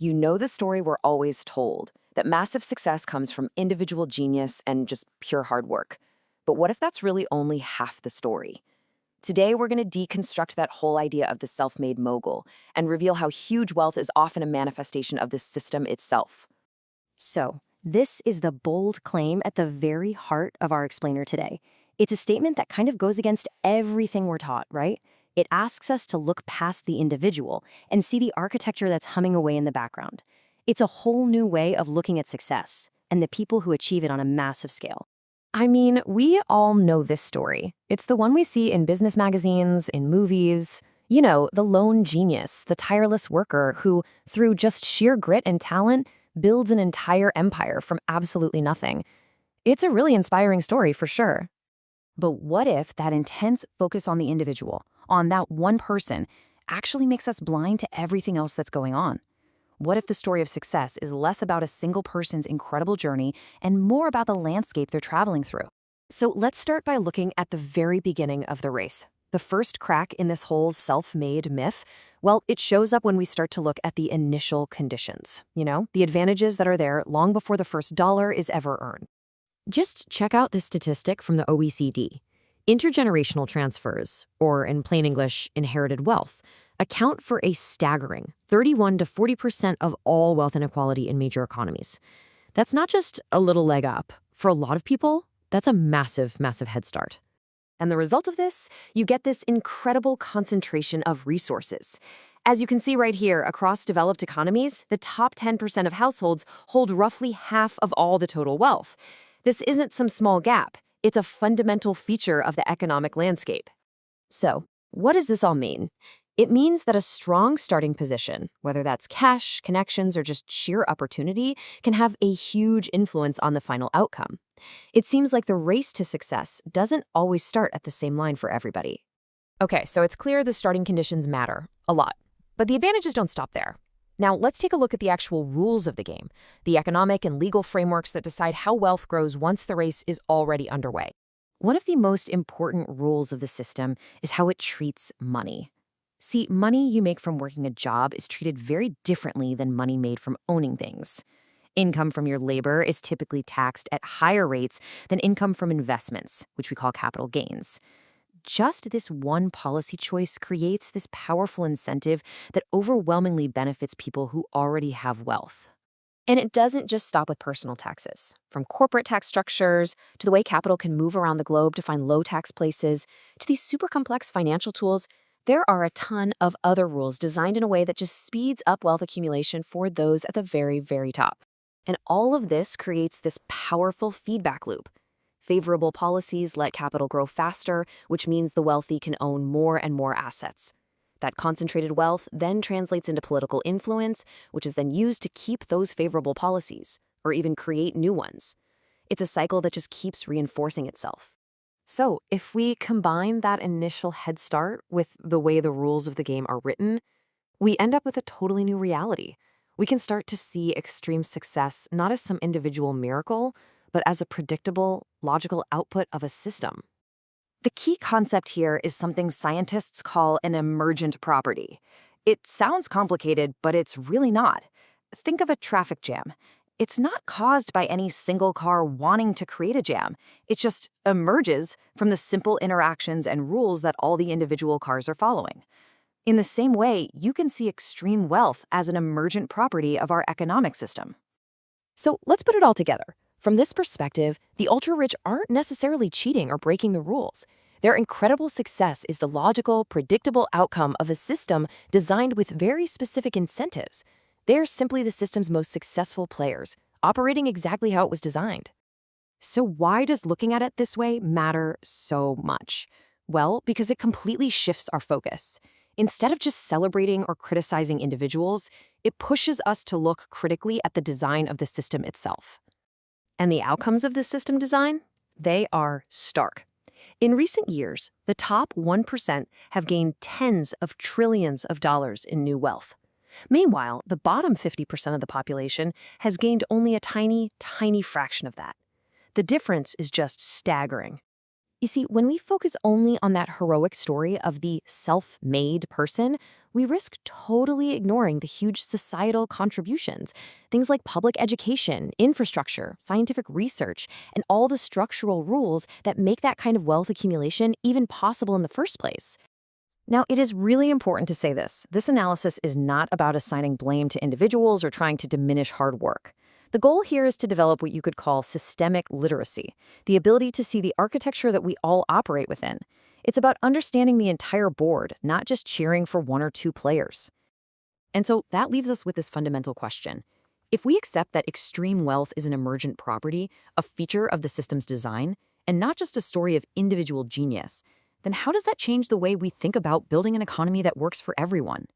You know the story we're always told, that massive success comes from individual genius and just pure hard work. But what if that's really only half the story? Today, we're going to deconstruct that whole idea of the self-made mogul and reveal how huge wealth is often a manifestation of the system itself. So, this is the bold claim at the very heart of our explainer today. It's a statement that kind of goes against everything we're taught, right? It asks us to look past the individual and see the architecture that's humming away in the background. It's a whole new way of looking at success and the people who achieve it on a massive scale. I mean, we all know this story. It's the one we see in business magazines, in movies. You know, the lone genius, the tireless worker who, through just sheer grit and talent, builds an entire empire from absolutely nothing. It's a really inspiring story for sure. But what if that intense focus on the individual, on that one person, actually makes us blind to everything else that's going on? What if the story of success is less about a single person's incredible journey and more about the landscape they're traveling through? So let's start by looking at the very beginning of the race. The first crack in this whole self-made myth, well, it shows up when we start to look at the initial conditions, the advantages that are there long before the first dollar is ever earned. Just check out this statistic from the OECD. Intergenerational transfers, or in plain English, inherited wealth, account for a staggering 31 to 40% of all wealth inequality in major economies. That's not just a little leg up. For a lot of people, that's a massive, massive head start. And the result of this, you get this incredible concentration of resources. As you can see right here, across developed economies, the top 10% of households hold roughly half of all the total wealth. This isn't some small gap. It's a fundamental feature of the economic landscape. So, what does this all mean? It means that a strong starting position, whether that's cash, connections, or just sheer opportunity, can have a huge influence on the final outcome. It seems like the race to success doesn't always start at the same line for everybody. Okay, so it's clear the starting conditions matter a lot, but the advantages don't stop there. Now, let's take a look at the actual rules of the game, the economic and legal frameworks that decide how wealth grows once the race is already underway. One of the most important rules of the system is how it treats money. See, money you make from working a job is treated very differently than money made from owning things. Income from your labor is typically taxed at higher rates than income from investments, which we call capital gains. Just this one policy choice creates this powerful incentive that overwhelmingly benefits people who already have wealth. And it doesn't just stop with personal taxes. From corporate tax structures, to the way capital can move around the globe to find low tax places, to these super complex financial tools, there are a ton of other rules designed in a way that just speeds up wealth accumulation for those at the very, very top. And all of this creates this powerful feedback loop. Favorable policies let capital grow faster, which means the wealthy can own more and more assets. That concentrated wealth then translates into political influence, which is then used to keep those favorable policies, or even create new ones. It's a cycle that just keeps reinforcing itself. So, if we combine that initial head start with the way the rules of the game are written, we end up with a totally new reality. We can start to see extreme success not as some individual miracle, but as a predictable, logical output of a system. The key concept here is something scientists call an emergent property. It sounds complicated, but it's really not. Think of a traffic jam. It's not caused by any single car wanting to create a jam. It just emerges from the simple interactions and rules that all the individual cars are following. In the same way, you can see extreme wealth as an emergent property of our economic system. So let's put it all together. From this perspective, the ultra-rich aren't necessarily cheating or breaking the rules. Their incredible success is the logical, predictable outcome of a system designed with very specific incentives. They're simply the system's most successful players, operating exactly how it was designed. So why does looking at it this way matter so much? Well, because it completely shifts our focus. Instead of just celebrating or criticizing individuals, it pushes us to look critically at the design of the system itself. And the outcomes of this system design? They are stark. In recent years, the top 1% have gained tens of trillions of dollars in new wealth. Meanwhile, the bottom 50% of the population has gained only a tiny, tiny fraction of that. The difference is just staggering. You see, when we focus only on that heroic story of the self-made person, we risk totally ignoring the huge societal contributions. Things like public education, infrastructure, scientific research, and all the structural rules that make that kind of wealth accumulation even possible in the first place. Now, it is really important to say this. This analysis is not about assigning blame to individuals or trying to diminish hard work. The goal here is to develop what you could call systemic literacy, the ability to see the architecture that we all operate within. It's about understanding the entire board, not just cheering for one or two players. And so that leaves us with this fundamental question. If we accept that extreme wealth is an emergent property, a feature of the system's design, and not just a story of individual genius, then how does that change the way we think about building an economy that works for everyone?